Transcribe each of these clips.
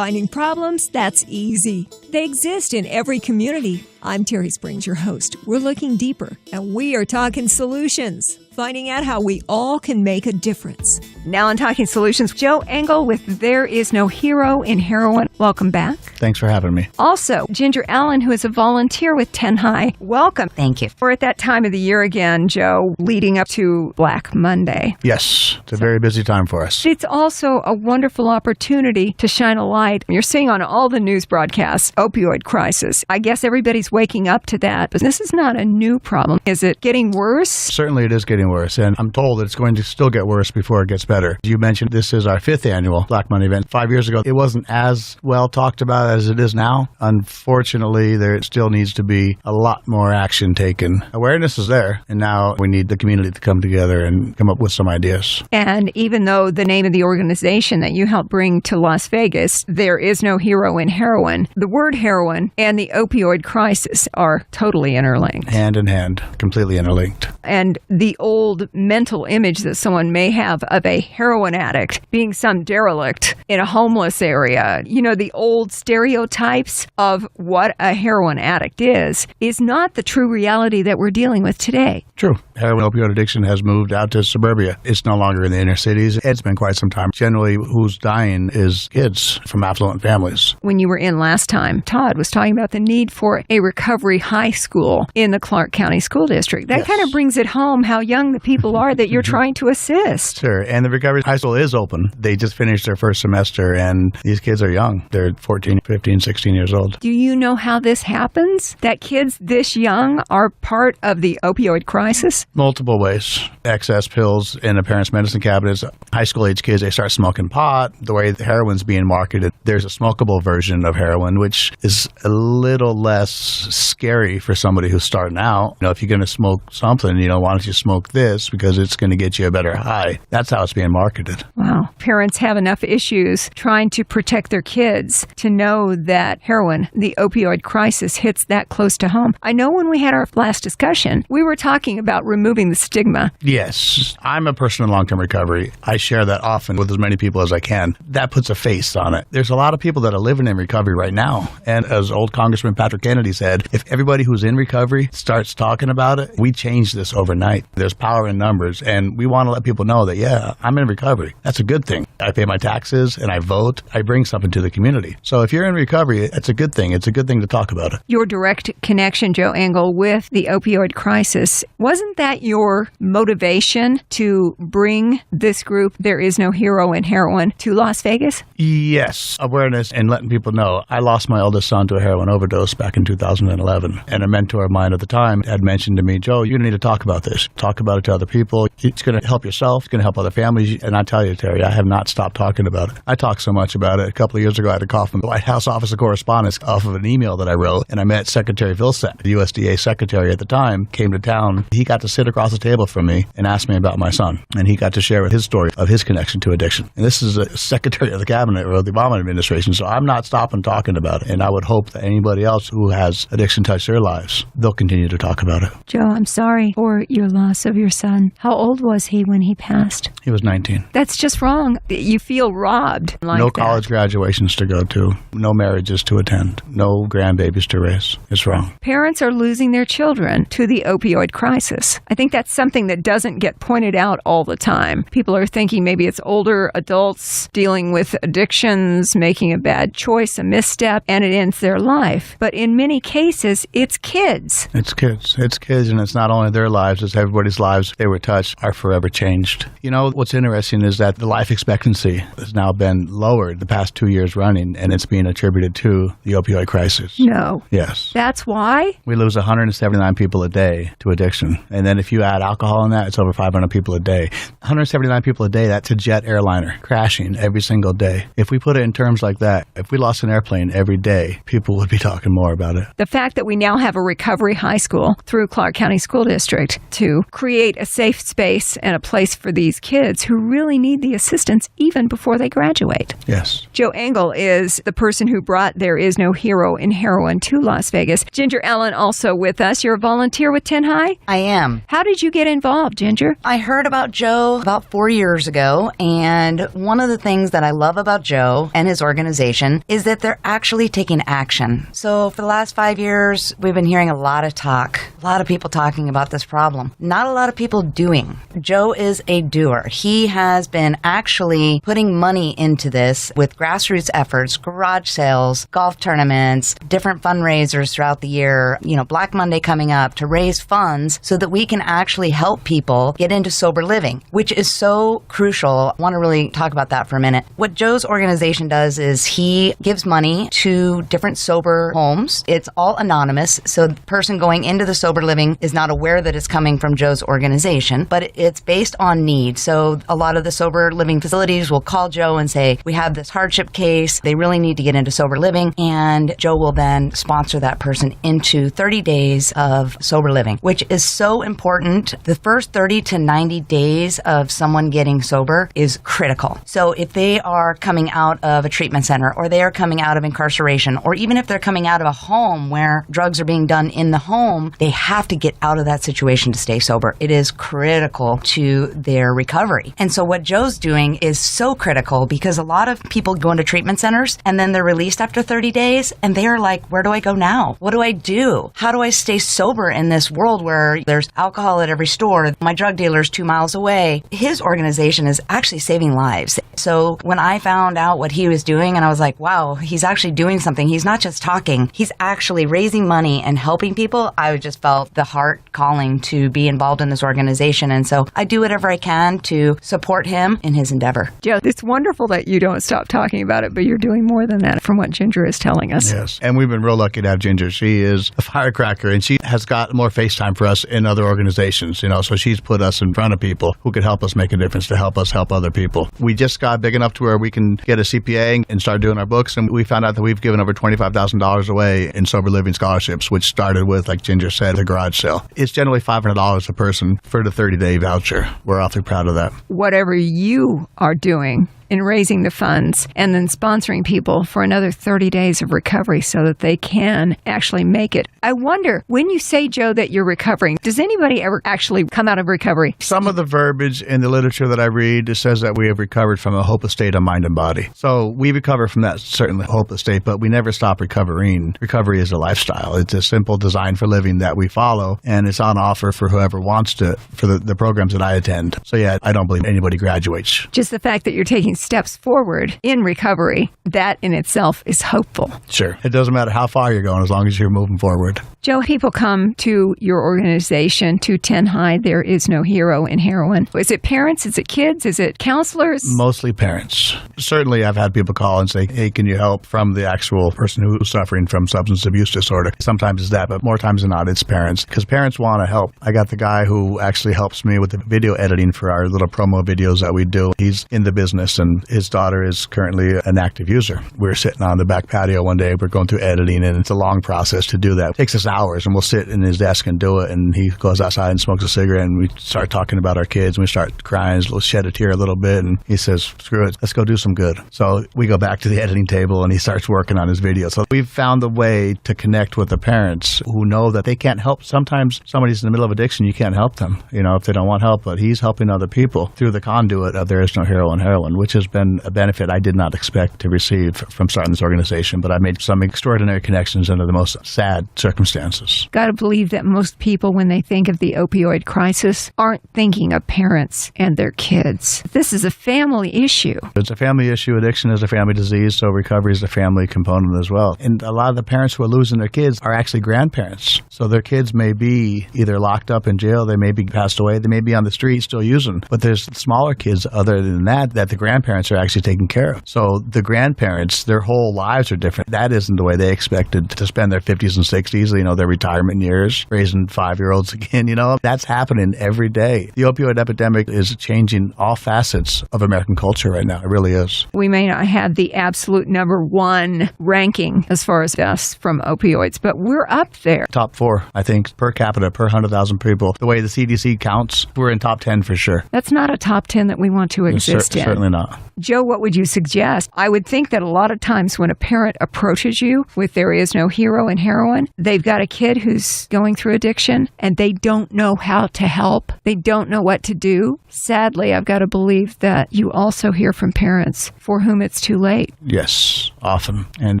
Finding problems? That's easy. They exist in every community. I'm Terry Springs, your host. We're looking deeper, and we are talking solutions, finding out how we all can make a difference. Now on Talking Solutions, Joe Engel with There Is No Hero in Heroin. Welcome back. Thanks for having me. Also, Ginger Allen, who is a volunteer with TINHIH. Welcome. Thank you. We're at that time of the year again, Joe, leading up to Black Monday. Yes, it's a very busy time for us. It's also a wonderful opportunity to shine a light. You're seeing on all the news broadcasts, opioid crisis. I guess everybody's waking up to that, but this is not a new problem. Is it getting worse? Certainly it is getting worse, and I'm told that it's going to still get worse before it gets better. You mentioned this is our 5th annual Black Monday event. 5 years ago, it wasn't as well talked about as it is now. Unfortunately, there still needs to be a lot more action taken. Awareness is there, and now we need the community to come together and come up with some ideas. And even though the name of the organization that you helped bring to Las Vegas, There Is No Hero in Heroin, the word heroin and the opioid crisis are totally interlinked. Hand in hand, completely interlinked. And the old mental image that someone may have of a heroin addict being some derelict in a homeless area, you know, the old stereotypes of what a heroin addict is not the true reality that we're dealing with today. True. Heroin opioid addiction has moved out to suburbia. It's no longer in the inner cities. It's been quite some time. Generally, who's dying is kids from affluent families. When you were in last time, Todd was talking about the need for a recovery high school in the Clark County School District. That kind of brings it home how young the people are that you're trying to assist. Sure. And the recovery high school is open. They just finished their first semester, and these kids are young. They're 14, 15, 16 years old. Do you know how this happens? That kids this young are part of the opioid crisis? Multiple ways. Excess pills in the parents' medicine cabinets. High school age kids, they start smoking pot. The way the heroin's being marketed, there's a smokable version of heroin, which is a little less scary for somebody who's starting out. You know, if you're going to smoke something, why don't you smoke this because it's going to get you a better high. That's how it's being marketed. Wow. Parents have enough issues trying to protect their kids to know that heroin, the opioid crisis, hits that close to home. I know when we had our last discussion, we were talking about removing the stigma. Yes. I'm a person in long-term recovery. I share that often with as many people as I can. That puts a face on it. There's a lot of people that are living in recovery right now. And as old Congressman Patrick Kennedy said, if everybody who's in recovery starts talking about it, we change this overnight. There's power in numbers, and we want to let people know that, yeah, I'm in recovery. That's a good thing. I pay my taxes, and I vote. I bring something to the community. So if you're in recovery, it's a good thing. It's a good thing to talk about it. Your direct connection, Joe Engel, with the opioid crisis, wasn't that your motivation to bring this group, There Is No Hero in Heroin, to Las Vegas? Yes. Awareness and letting people know. I lost my eldest son to a heroin overdose back in 2011, and a mentor of mine at the time had mentioned to me, Joe, you need to talk about this. Talk about it to other people. It's going to help yourself. It's going to help other families. And I tell you, Terry, I have not stopped talking about it. I talked so much about it. A couple of years ago, I had a call from the White House Office of Correspondence off of an email that I wrote, and I met Secretary Vilsack, the USDA secretary at the time, came to town. He got to sit across the table from me and ask me about my son, and he got to share his story of his connection to addiction. And this is a Secretary of the Cabinet of the Obama administration, so I'm not stopping talking about it. And I would hope that anybody else who has addiction touch their lives, they'll continue to talk about it. Joe, I'm sorry for your loss of your son. How old was he when he passed? He was 19. That's just wrong. You feel robbed like No that. college graduations to go to, no marriages to attend, no grandbabies to raise. It's wrong. Parents are losing their children to the opioid crisis. I think that's something that doesn't get pointed out all the time. People are thinking maybe it's older adults dealing with addictions, making a bad choice, a misstep, and it ends their life. But in many cases, it's kids. It's kids. It's kids, and it's not only their lives, it's everybody's lives. They were touched are forever changed. You know, what's interesting is that the life expectancy has now been lowered the past 2 years running, and it's being attributed to the opioid crisis. No. Yes. That's why? We lose 179 people a day to addiction. And then if you add alcohol in that, it's over 500 people a day. 179 people a day, that's a jet airliner crashing every single day. If we put it in terms like that, if we lost an airplane every day, day, people would be talking more about it. The fact that we now have a recovery high school through Clark County School District to create a safe space and a place for these kids who really need the assistance even before they graduate. Yes. Joe Engel is the person who brought There Is No Hero in Heroin to Las Vegas. Ginger Allen also with us. You're a volunteer with TINHIH? I am. How did you get involved, Ginger? I heard about Joe about 4 years ago, and one of the things that I love about Joe and his organization is that they're actually taking action. So for the last 5 years, we've been hearing a lot of talk, a lot of people talking about this problem. Not a lot of people doing. Joe is a doer. He has been actually putting money into this with grassroots efforts, garage sales, golf tournaments, different fundraisers throughout the year, Black Monday coming up, to raise funds so that we can actually help people get into sober living, which is so crucial. I want to really talk about that for a minute. What Joe's organization does is he gives money to different sober homes. It's all anonymous, so the person going into the sober living is not aware that it's coming from Joe's organization, but it's based on need. So a lot of the sober living facilities will call Joe and say, we have this hardship case, they really need to get into sober living, and Joe will then sponsor that person into 30 days of sober living, which is so important. The first 30 to 90 days of someone getting sober is critical. So if they are coming out of a treatment center, or they are coming out of incarceration, or even if they're coming out of a home where drugs are being done in the home, they have to get out of that situation to stay sober. It is critical to their recovery. And so what Joe's doing is so critical, because a lot of people go into treatment centers and then they're released after 30 days and they are like, where do I go now? What do I do? How do I stay sober in this world where there's alcohol at every store? My drug dealer's 2 miles away. His organization is actually saving lives. So when I found out what he was doing, and I was like, wow, he's actually doing something. He's not just talking. He's actually raising money and helping people. I just felt the heart calling to be involved in this organization. And so I do whatever I can to support him in his endeavor. Joe, it's wonderful that you don't stop talking about it, but you're doing more than that from what Ginger is telling us. Yes. And we've been real lucky to have Ginger. She is a firecracker, and she has got more face time for us in other organizations, so she's put us in front of people who could help us make a difference, to help us help other people. We just got big enough to where we can get a CPA and start doing our books, and we found out that we've given over $25,000 away in sober living scholarships, which started with, like Ginger said, the garage sale. It's generally $500 a person for the 30-day voucher. We're awfully proud of that. Whatever you are doing in raising the funds and then sponsoring people for another 30 days of recovery so that they can actually make it. I wonder, when you say, Joe, that you're recovering, does anybody ever actually come out of recovery? Some of the verbiage in the literature that I read says that we have recovered from a hopeless state of mind and body. So we recover from that certainly hopeless state, but we never stop recovering. Recovery is a lifestyle. It's a simple design for living that we follow, and it's on offer for whoever wants to, for the programs that I attend. So yeah, I don't believe anybody graduates. Just the fact that you're taking steps forward in recovery, that in itself is hopeful. Sure. It doesn't matter how far you're going as long as you're moving forward. Joe, people come to your organization, to TINHIH, There Is No Hero in Heroin. Is it parents? Is it kids? Is it counselors? Mostly parents. Certainly I've had people call and say, hey, can you help, from the actual person who's suffering from substance abuse disorder. Sometimes it's that, but more times than not, it's parents, because parents want to help. I got the guy who actually helps me with the video editing for our little promo videos that we do. He's in the business, and his daughter is currently an active user. We were sitting on the back patio one day. We're going through editing, and it's a long process to do that. It takes us hours, and we'll sit in his desk and do it, and he goes outside and smokes a cigarette, and we start talking about our kids, and we start crying, we'll shed a tear a little bit, and he says, screw it, let's go do some good. So we go back to the editing table, and he starts working on his video. So we've found a way to connect with the parents who know that they can't help. Sometimes somebody's in the middle of addiction, you can't help them, if they don't want help, but he's helping other people through the conduit of There Is No Hero in Heroin, which has been a benefit I did not expect to receive from starting this organization, but I made some extraordinary connections under the most sad circumstances. Got to believe that most people, when they think of the opioid crisis, aren't thinking of parents and their kids. This is a family issue. It's a family issue. Addiction is a family disease, so recovery is a family component as well. And a lot of the parents who are losing their kids are actually grandparents. So their kids may be either locked up in jail, they may be passed away, they may be on the street still using. But there's smaller kids other than that the grandparents grandparents are actually taken care of. So the grandparents, their whole lives are different. That isn't the way they expected to spend their 50s and 60s, their retirement years, raising 5-year-olds again, That's happening every day. The opioid epidemic is changing all facets of American culture right now. It really is. We may not have the absolute number one ranking as far as deaths from opioids, but we're up there. Top 4, I think, per capita, per 100,000 people. The way the CDC counts, we're in top 10 for sure. That's not a top 10 that we want to exist in. Certainly not. Joe, what would you suggest? I would think that a lot of times when a parent approaches you with there is no hero in heroin, they've got a kid who's going through addiction and they don't know how to help. They don't know what to do. Sadly, I've got to believe that you also hear from parents for whom it's too late. Yes, often. And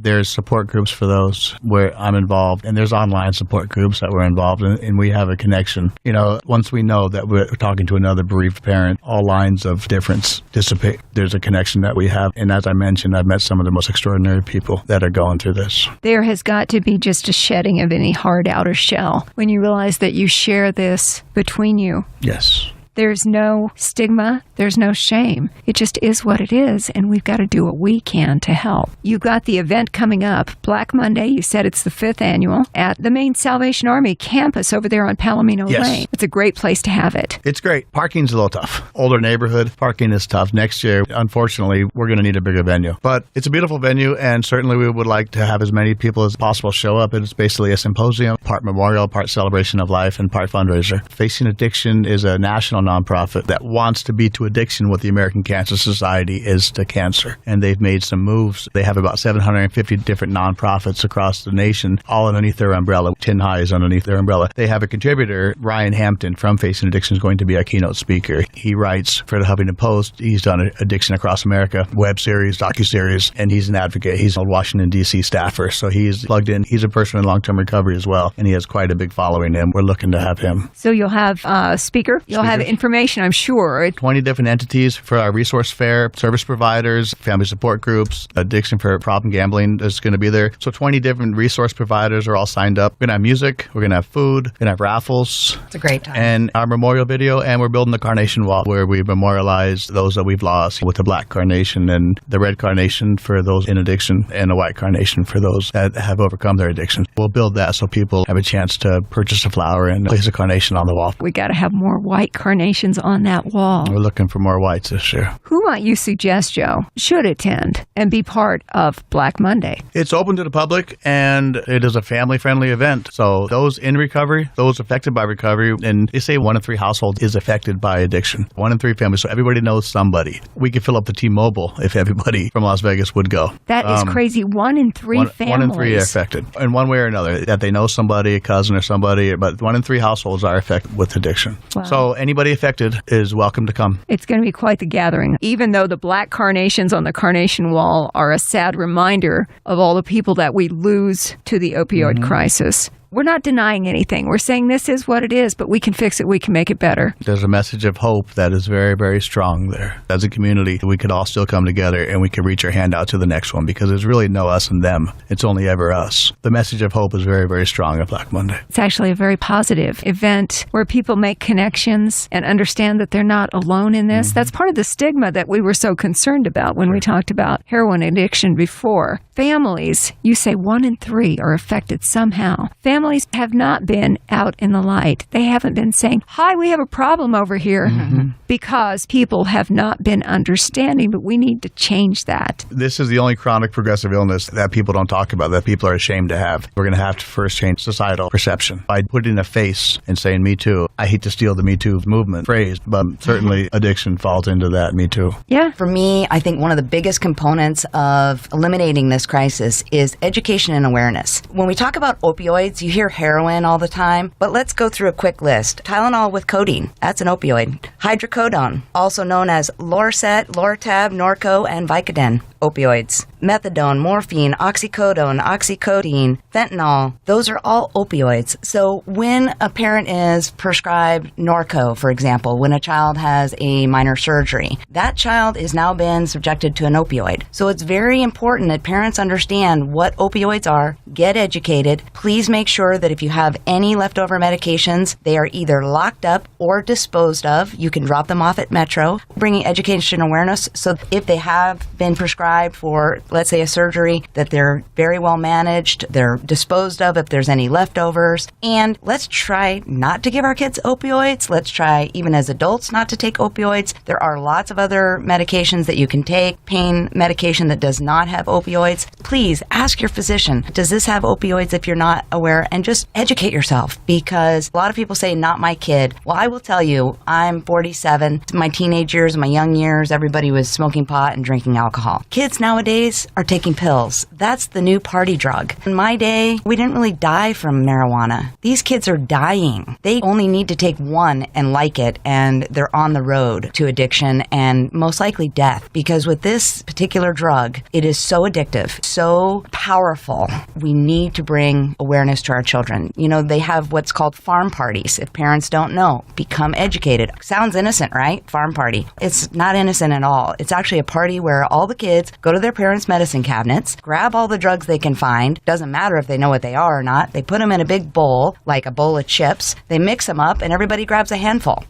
there's support groups for those where I'm involved, and there's online support groups that we're involved in, and we have a connection. Once we know that we're talking to another bereaved parent, all lines of difference dissipate. There's a connection that we have. And as I mentioned, I've met some of the most extraordinary people that are going through this. There has got to be just a shedding of any hard outer shell when you realize that you share this between you. Yes. There's no stigma. There's no shame. It just is what it is, and we've got to do what we can to help. You've got the event coming up, Black Monday. You said it's the 5th annual at the main Salvation Army campus over there on Palomino Lane. It's a great place to have it. It's great. Parking's a little tough. Older neighborhood, parking is tough. Next year, unfortunately, we're going to need a bigger venue. But it's a beautiful venue, and certainly we would like to have as many people as possible show up. It's basically a symposium, part memorial, part celebration of life, and part fundraiser. Facing Addiction is a national nonprofit that wants to be to addiction what the American Cancer Society is to cancer. And they've made some moves. They have about 750 different nonprofits across the nation, all underneath their umbrella. TINHIH is underneath their umbrella. They have a contributor, Ryan Hampton from Facing Addiction, is going to be a keynote speaker. He writes for the Huffington Post. He's done Addiction Across America, web series, docuseries, and he's an advocate. He's a Washington, D.C. staffer, so he's plugged in. He's a person in long-term recovery as well, and he has quite a big following, and we're looking to have him. So you'll have a speaker. You'll have information, I'm sure. 20 different entities for our resource fair, service providers, family support groups, Addiction for Problem Gambling is going to be there. So 20 different resource providers are all signed up. We're going to have music, we're going to have food, we're going to have raffles. It's a great time. And our memorial video, and we're building the carnation wall where we memorialize those that we've lost with the black carnation and the red carnation for those in addiction and the white carnation for those that have overcome their addiction. We'll build that so people have a chance to purchase a flower and place a carnation on the wall. We got to have more white carnations on that wall. We're looking for more whites this year. Who might you suggest, Joe, should attend and be part of Black Monday? It's open to the public, and it is a family-friendly event. So those in recovery, those affected by recovery, and they say 1 in 3 households is affected by addiction. 1 in 3 families, so everybody knows somebody. We could fill up the T-Mobile if everybody from Las Vegas would go. That is crazy. 1 in 3 families. 1 in 3 are affected in one way or another, that they know somebody, a cousin or somebody, but 1 in 3 households are affected with addiction. Wow. So anybody affected is welcome to come. It's going to be quite the gathering. Even though the black carnations on the carnation wall are a sad reminder of all the people that we lose to the opioid crisis. We're not denying anything. We're saying this is what it is, but we can fix it. We can make it better. There's a message of hope that is very, very strong there. As a community, we could all still come together and we can reach our hand out to the next one, because there's really no us and them. It's only ever us. The message of hope is very, very strong at Black Monday. It's actually a very positive event where people make connections and understand that they're not alone in this. That's part of the stigma that we were so concerned about when we talked about heroin addiction before. Families, you say 1 in 3 are affected somehow. Families have not been out in the light. They haven't been saying, hi, we have a problem over here, because people have not been understanding, but we need to change that. This is the only chronic progressive illness that people don't talk about, that people are ashamed to have. We're going to have to first change societal perception by putting a face and saying, me too. I hate to steal the Me Too movement phrase, but certainly addiction falls into that Me Too. Yeah. For me, I think one of the biggest components of eliminating this crisis is education and awareness. When we talk about opioids, you hear heroin all the time, but let's go through a quick list. Tylenol with codeine, that's an opioid. Hydrocodone, also known as Lorcet, Lortab, Norco, and Vicodin, opioids. Methadone, morphine, oxycodone, oxycodone, fentanyl, those are all opioids. So when a parent is prescribed Norco, for example, when a child has a minor surgery, that child is now been subjected to an opioid. So it's very important that parents understand what opioids are, get educated. Please make sure sure that if you have any leftover medications, they are either locked up or disposed of. You can drop them off at Metro, bringing education awareness so if they have been prescribed for, let's say, a surgery, that they're very well managed, they're disposed of if there's any leftovers. And let's try not to give our kids opioids. Let's try, even as adults, not to take opioids. There are lots of other medications that you can take, pain medication that does not have opioids. Please ask your physician, does this have opioids if you're not aware? And just educate yourself, because a lot of people say, not my kid. Well, I will tell you, I'm 47. My teenage years, my young years, everybody was smoking pot and drinking alcohol. Kids nowadays are taking pills. That's the new party drug. In my day, we didn't really die from marijuana. These kids are dying. They only need to take one and like it, and they're on the road to addiction and most likely death. Because with this particular drug, it is so addictive, so powerful. We need to bring awareness to our children. You know, they have what's called farm parties. If parents don't know, become educated. Sounds innocent, right? Farm party. It's not innocent at all. It's actually a party where all the kids go to their parents' medicine cabinets, grab all the drugs they can find. Doesn't matter if they know what they are or not. They put them in a big bowl, like a bowl of chips. They mix them up, and everybody grabs a handful.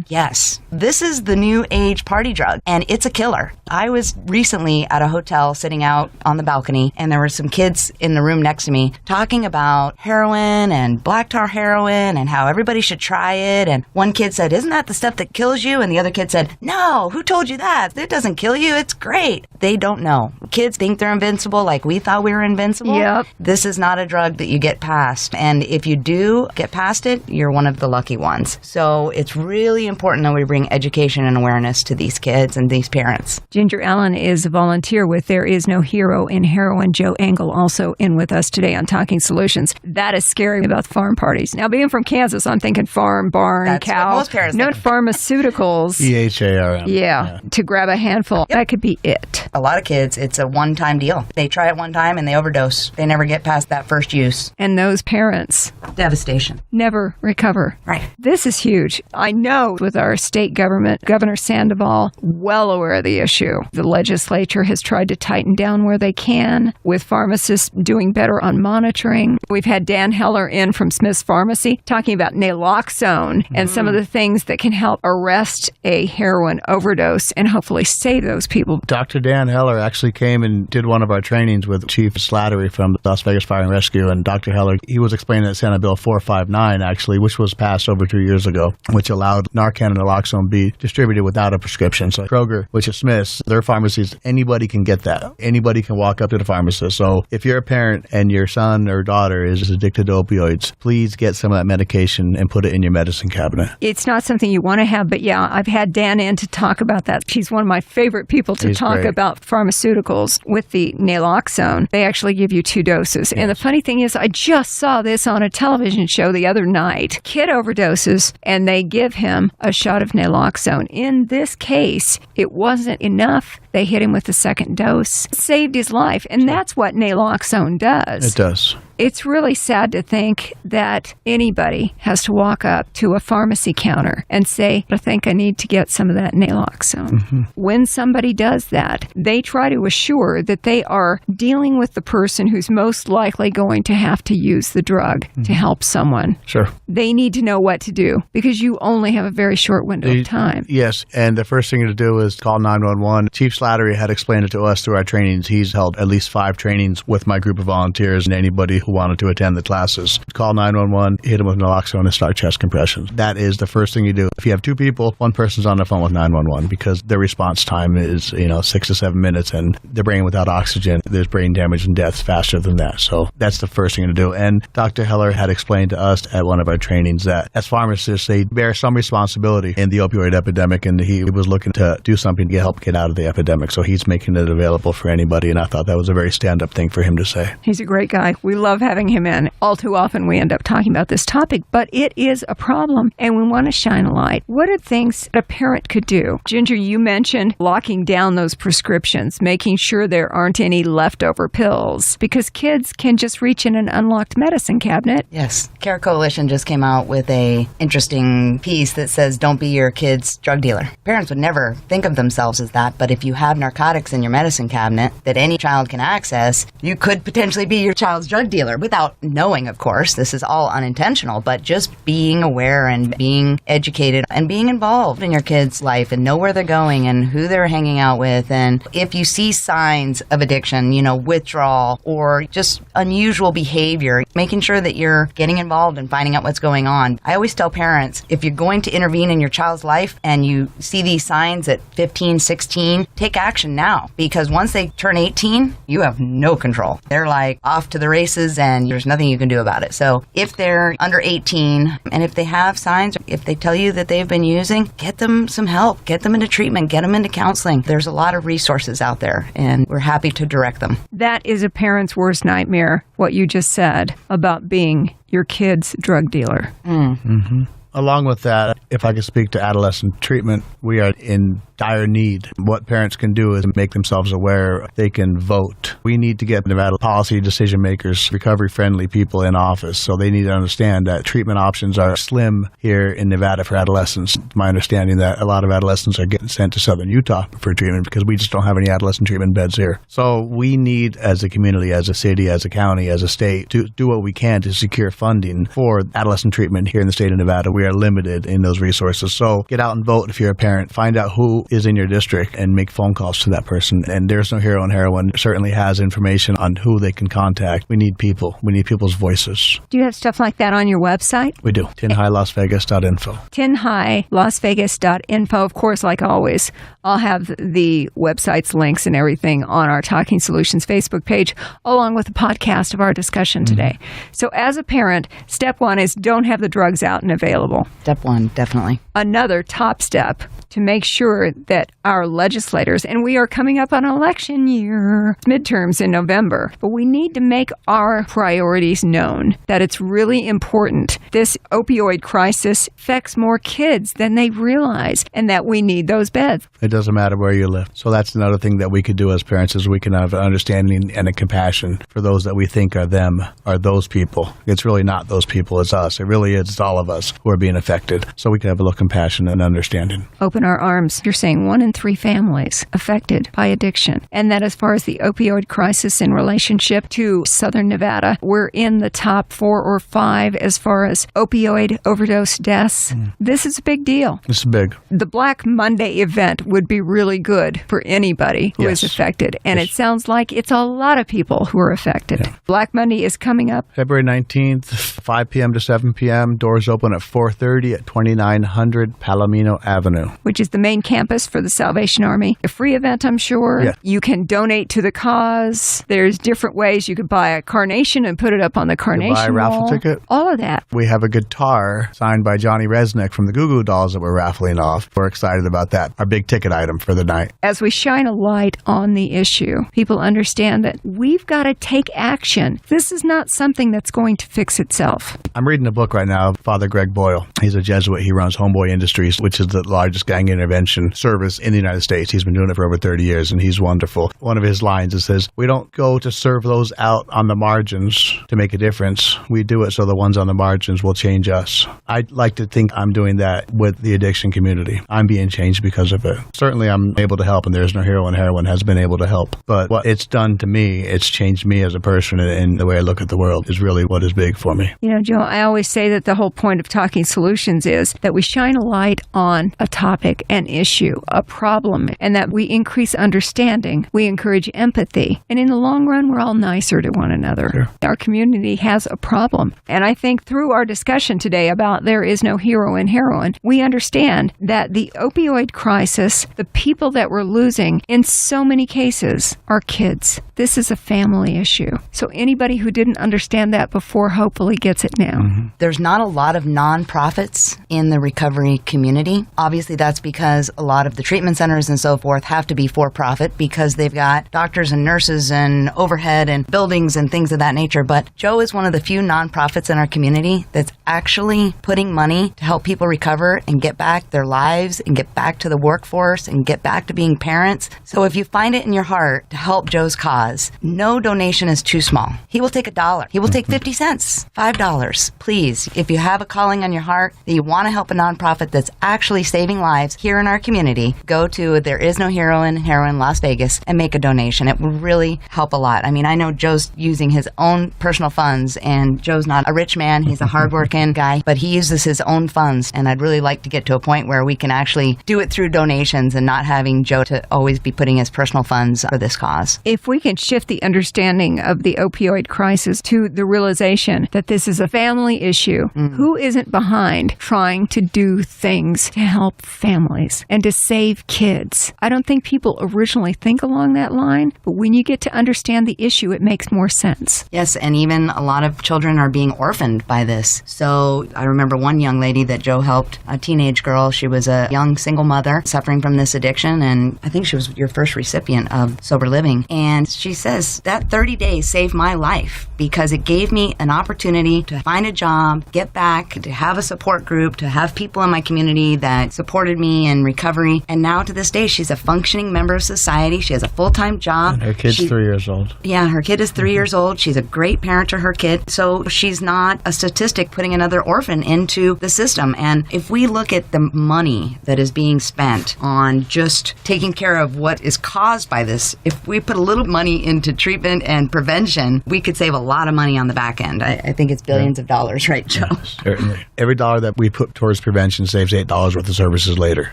Yes. This is the new age party drug, and it's a killer. I was recently at a hotel sitting out on the balcony, and there were some kids in the room next to me talking about heroin and black tar heroin and how everybody should try it. And one kid said, isn't that the stuff that kills you? And the other kid said, no, who told you that? It doesn't kill you. It's great. They don't know. Kids think they're invincible like we thought we were invincible. Yep. This is not a drug that you get past. And if you do get past it, you're one of the lucky ones. So it's really important that we bring education and awareness to these kids and these parents. Ginger Allen is a volunteer with There Is No Hero in Heroin. Joe Engel also in with us today on Talking Solutions. That is scary about farm parties. Now, being from Kansas, I'm thinking farm, barn, That's cow. what most parents no think. Pharmaceuticals. EHARM. Yeah, to grab a handful. Yep. That could be it. A lot of kids, it's a one-time deal. They try it one time and they overdose. They never get past that first use. And those parents Devastation. never recover. Right. This is huge. I know with our state government, Governor Sandoval, well aware of the issue. The legislature has tried to tighten down where they can, with pharmacists doing better on monitoring. We've had Dan Heller in from Smith's Pharmacy talking about naloxone and some of the things that can help arrest a heroin overdose and hopefully save those people. Dr. Dan Heller actually came and did one of our trainings with Chief Slattery from Las Vegas Fire and Rescue. And Dr. Heller, he was explaining that Senate Bill 459, actually, which was passed over 2 years ago, which allowed Narcan and naloxone be distributed without a prescription. So Kroger, which is Smith's, their pharmacies, anybody can get that. Anybody can walk up to the pharmacist. So if you're a parent and your son or daughter is addicted to opioids, please get some of that medication and put it in your medicine cabinet. It's not something you want to have, but yeah, I've had Dan in to talk about that. She's one of my favorite people to talk great. about pharmaceuticals. With the naloxone, they actually give you 2 doses. Yes. And the funny thing is, I just saw this on a television show the other night. Kid overdoses, and they give him a shot of naloxone. In this case, it wasn't enough. They hit him with the second dose. It saved his life, and that's what naloxone does. It does. It's really sad to think that anybody has to walk up to a pharmacy counter and say, I think I need to get some of that naloxone. When somebody does that, they try to assure that they are dealing with the person who's most likely going to have to use the drug to help someone. Sure. They need to know what to do because you only have a very short window of time. Yes, and the first thing to do is call 911. Chief Slattery had explained it to us through our trainings. He's held at least 5 trainings with my group of volunteers and anybody who wanted to attend the classes. Call 911, hit them with naloxone, and start chest compressions. That is the first thing you do. If you have 2 people, one person's on the phone with 911 because their response time is 6 to 7 minutes, and they're brain without oxygen. There's brain damage and deaths faster than that. So that's the first thing to do. And Dr. Heller had explained to us at one of our trainings that as pharmacists, they bear some responsibility in the opioid epidemic, and he was looking to do something to help get out of the epidemic. So he's making it available for anybody, and I thought that was a very stand-up thing for him to say. He's a great guy. We love having him in. All too often we end up talking about this topic, but it is a problem, and we want to shine a light. What are things a parent could do? Ginger, you mentioned locking down those prescriptions, making sure there aren't any leftover pills, because kids can just reach in an unlocked medicine cabinet. Yes. Care Coalition just came out with a interesting piece that says, don't be your kid's drug dealer. Parents would never think of themselves as that, but if you have narcotics in your medicine cabinet that any child can access, you could potentially be your child's drug dealer without knowing, of course. This is all unintentional, but just being aware and being educated and being involved in your kid's life and know where they're going and who they're hanging out with. And if you see signs of addiction, withdrawal or just unusual behavior, making sure that you're getting involved and finding out what's going on. I always tell parents, if you're going to intervene in your child's life and you see these signs at 15, 16, take action now, because once they turn 18, you have no control. They're like off to the races and there's nothing you can do about it. So if they're under 18 and if they have signs, if they tell you that they've been using, get them some help, get them into treatment, get them into counseling. There's a lot of resources out there and we're happy to direct them. That is a parent's worst nightmare, what you just said about being your kid's drug dealer. Mm-hmm. Along with that, if I could speak to adolescent treatment, we are in dire need. What parents can do is make themselves aware they can vote. We need to get Nevada policy decision makers, recovery-friendly people in office, so they need to understand that treatment options are slim here in Nevada for adolescents. It's my understanding that a lot of adolescents are getting sent to southern Utah for treatment because we just don't have any adolescent treatment beds here. So we need, as a community, as a city, as a county, as a state, to do what we can to secure funding for adolescent treatment here in the state of Nevada. We are limited in those resources. So get out and vote if you're a parent. Find out who is in your district and make phone calls to that person. And There's No Heroin. Heroin certainly has information on who they can contact. We need people. We need people's voices. Do you have stuff like that on your website? We do. TINHIHLasVegas.info. TINHIHLasVegas.info. Of course, like always, I'll have the website's links and everything on our Talking Solutions Facebook page, along with the podcast of our discussion today. So as a parent, step one is don't have the drugs out and available. Step one, definitely. Another top step to make sure that our legislators, and we are coming up on election year, midterms in November, but we need to make our priorities known, that it's really important. This opioid crisis affects more kids than they realize, and that we need those beds. It doesn't matter where you live. So that's another thing that we could do as parents is we can have an understanding and a compassion for those that we think are them, are those people. It's really not those people, it's us. It really is. It's all of us who are being affected. So we can have a little compassion and understanding. Open our arms. You're saying 1 in 3 families affected by addiction. And that as far as the opioid crisis in relationship to Southern Nevada, we're in the top 4 or 5 as far as opioid overdose deaths. This is a big deal. This is big. The Black Monday event would be really good for anybody who is affected. And it sounds like it's a lot of people who are affected. Yeah. Black Monday is coming up February 19th, 5 p.m. to 7 p.m. Doors open at 4:30 at 2900 Palomino Avenue, which is the main campus for the Salvation Army. A free event, I'm sure. Yeah. You can donate to the cause. There's different ways. You could buy a carnation and put it up on the carnation buy a raffle wall. ticket. All of that. We have a guitar signed by Johnny Resnick from the Goo Goo Dolls that we're raffling off. We're excited about that. Our big ticket item for the night. As we shine a light on the issue, people understand that we've got to take action. This is not something that's going to fix itself. I'm reading a book right now, Father Greg Boyle. He's a Jesuit. He runs Homeboy Industries, which is the largest gang intervention service in the United States. He's been doing it for over 30 years, and he's wonderful. One of his lines, it says, we don't go to serve those out on the margins to make a difference. We do it so the ones on the margins will change us. I'd like to think I'm doing that with the addiction community. I'm being changed because of it. Certainly, I'm able to help, and There's No Heroin. Heroin has been able to help. But what it's done to me, it's changed me as a person, and the way I look at the world is really what is big for me. You know, Joe, I always say that the whole point of Talking Solutions is that we shine a light on a topic, an issue, a problem, and that we increase understanding. We encourage empathy. And in the long run, we're all nicer to one another. Sure. Our community has a problem. And I think through our discussion today about There Is No Hero in Heroin, we understand that the opioid crisis, the people that we're losing in so many cases are kids. This is a family issue. So anybody who didn't understand that before hopefully gets it now. Mm-hmm. There's not a lot of nonprofits in the recovery community. Obviously, that's because a lot of the treatment centers and so forth have to be for-profit because they've got doctors and nurses and overhead and buildings and things of that nature. But Joe is one of the few nonprofits in our community that's actually putting money to help people recover and get back their lives and get back to the workforce and get back to being parents. So if you find it in your heart to help Joe's cause, no donation is too small. He will take $1. He will take 50 cents, $5. Please, if you have a calling on your heart that you want to help a nonprofit that's actually saving lives here in our community, community, go to There Is No Heroin Las Vegas and make a donation. It would really help a lot. I mean, I know Joe's using his own personal funds, and Joe's not a rich man. He's a hardworking guy, but he uses his own funds, and I'd really like to get to a point where we can actually do it through donations and not having Joe to always be putting his personal funds for this cause. If we can shift the understanding of the opioid crisis to the realization that this is a family issue, who isn't behind trying to do things to help families and to save kids? I don't think people originally think along that line, but when you get to understand the issue, it makes more sense. Yes, and even a lot of children are being orphaned by this. So I remember one young lady that Joe helped, a teenage girl. She was a young single mother suffering from this addiction, and I think she was your first recipient of sober living. And she says, that 30 days saved my life because it gave me an opportunity to find a job, get back, to have a support group, to have people in my community that supported me in recovery. And now to this day, she's a functioning member of society. She has a full-time job. And her kid's 3 years old. Yeah, her kid is 3 years old. She's a great parent to her kid. So she's not a statistic putting another orphan into the system. And if we look at the money that is being spent on just taking care of what is caused by this, if we put a little money into treatment and prevention, we could save a lot of money on the back end. I think it's billions of dollars, right, Joe? Yeah, certainly. Every dollar that we put towards prevention saves $8 worth of services later.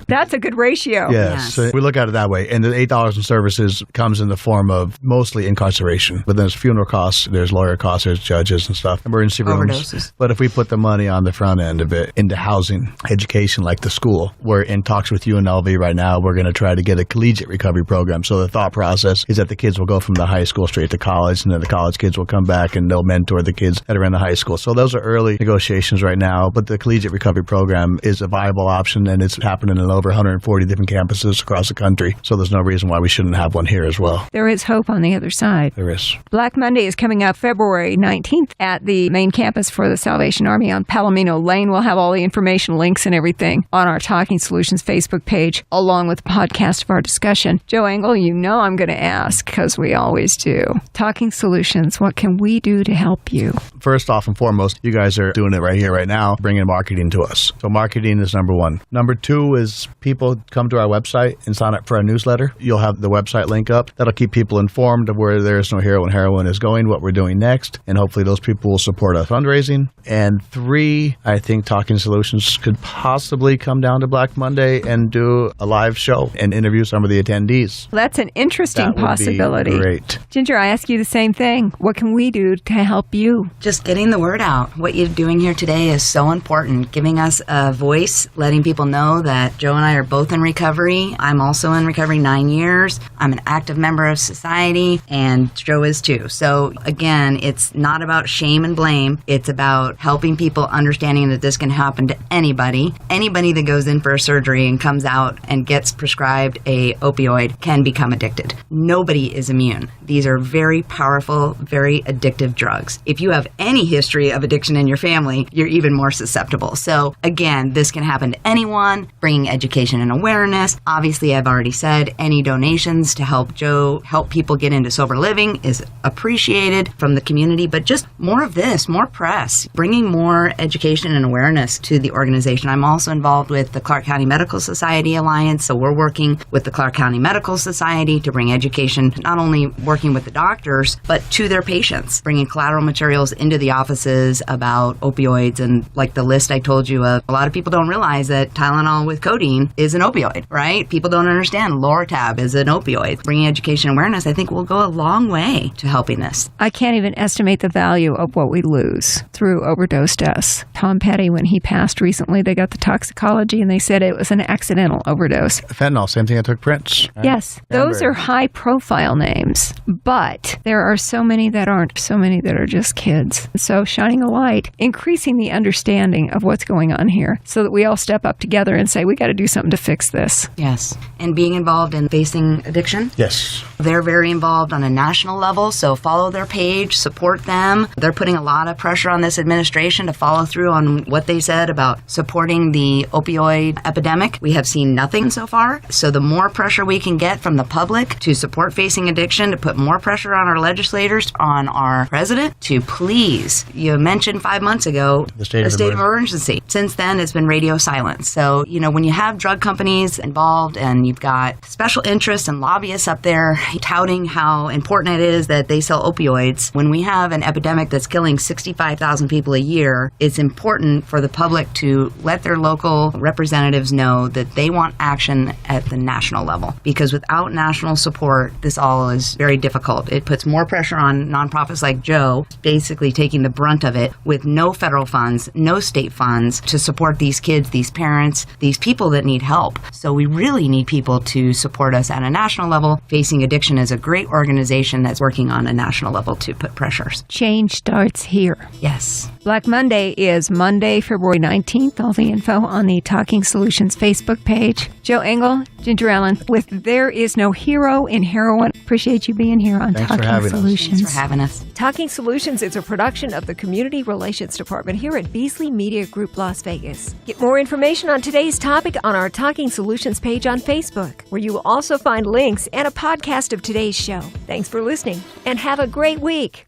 That's a good ratio. Yes. So we look at it that way. And the $8 in services comes in the form of mostly incarceration. But then there's funeral costs, there's lawyer costs, there's judges and stuff, emergency rooms. Overdoses. But if we put the money on the front end of it into housing, education like the school, we're in talks with UNLV right now. We're going to try to get a collegiate recovery program. So the thought process is that the kids will go from the high school straight to college, and then the college kids will come back and they'll mentor the kids that are in the high school. So those are early negotiations right now. But the collegiate recovery program is a viable option, and it's happening in over 140 different campuses across the country. So there's no reason why we shouldn't have one here as well. There is hope on the other side. There is. Black Monday is coming up February 19th at the main campus for the Salvation Army on Palomino Lane. We'll have all the information, links, and everything on our Talking Solutions Facebook page, along with the podcast of our discussion. Joe Engel, you know I'm going to ask, because we always do. Talking Solutions, what can we do to help you? First off and foremost, you guys are doing it right here, right now, bringing marketing to us. So marketing is number one. Number two is people come to our website and sign up for our newsletter. You'll have the website link up. That'll keep people informed of where There Is No Heroin is going, what we're doing next, and hopefully those people will support us fundraising. And three, I think Talking Solutions could possibly come down to Black Monday and do a live show and interview some of the attendees. That's an interesting possibility. That would be great. Ginger, I ask you the same thing. What can we do to help you? Just getting the word out. What you're doing here today is so important. Giving us a voice, letting people know that Joe and I are both in recovery. I'm also in recovery 9 years. I'm an active member of society, and Joe is too. So again, it's not about shame and blame. It's about helping people understanding that this can happen to anybody. Anybody that goes in for a surgery and comes out and gets prescribed a opioid can become addicted. Nobody is immune. These are very powerful, very addictive drugs. If you have any history of addiction in your family, you're even more susceptible. So again, this can happen to anyone. Bringing education and awareness. Obviously, I've already said any donations to help Joe, help people get into sober living is appreciated from the community, but just more of this, more press, bringing more education and awareness to the organization. I'm also involved with the Clark County Medical Society Alliance, so we're working with the Clark County Medical Society to bring education, not only working with the doctors, but to their patients, bringing collateral materials into the offices about opioids. And like the list I told you of, a lot of people don't realize that Tylenol with codeine is an opioid, right? People don't understand Loratab is an opioid. Bringing education and awareness, I think, will go a long way to helping this. I can't even estimate the value of what we lose through overdose deaths. Tom Petty, when he passed recently, they got the toxicology and they said it was an accidental overdose. Fentanyl, same thing that took Prince. Right? Yes, those are high-profile names, but there are so many that aren't, so many that are just kids. So shining a light, increasing the understanding of what's going on here so that we all step up together and say, we got to do something to fix this. Yes. And being involved in facing addiction? Yes. They're very involved on a national level, so follow their page, support them. They're putting a lot of pressure on this administration to follow through on what they said about supporting the opioid epidemic. We have seen nothing so far, so the more pressure we can get from the public to support facing addiction, to put more pressure on our legislators, on our president, to please, you mentioned 5 months ago, the state of emergency. Since then, it's been radio silence. So, when you have drug companies involved and you've got special interests and lobbyists up there touting how important it is that they sell opioids, when we have an epidemic that's killing 65,000 people a year, it's important for the public to let their local representatives know that they want action at the national level. Because without national support, this all is very difficult. It puts more pressure on nonprofits like Joe, basically taking the brunt of it with no federal funds, no state funds to support these kids, these parents, these people that need help. So we really need people to support us at a national level. Facing Addiction is a great organization that's working on a national level to put pressures. Change starts here. Yes. Black Monday is Monday, February 19th. All the info on the Talking Solutions Facebook page. Joe Engel, Ginger Allen, with There Is No Hero in Heroin. Appreciate you being here on Thanks for Talking having us. Solutions. Thanks for having us. Talking Solutions is a production of the Community Relations Department here at Beasley Media Group, Las Vegas. Get more information on today's topic on our Talking Solutions page on Facebook, where you will also find links and a podcast of today's show. Thanks for listening, and have a great week.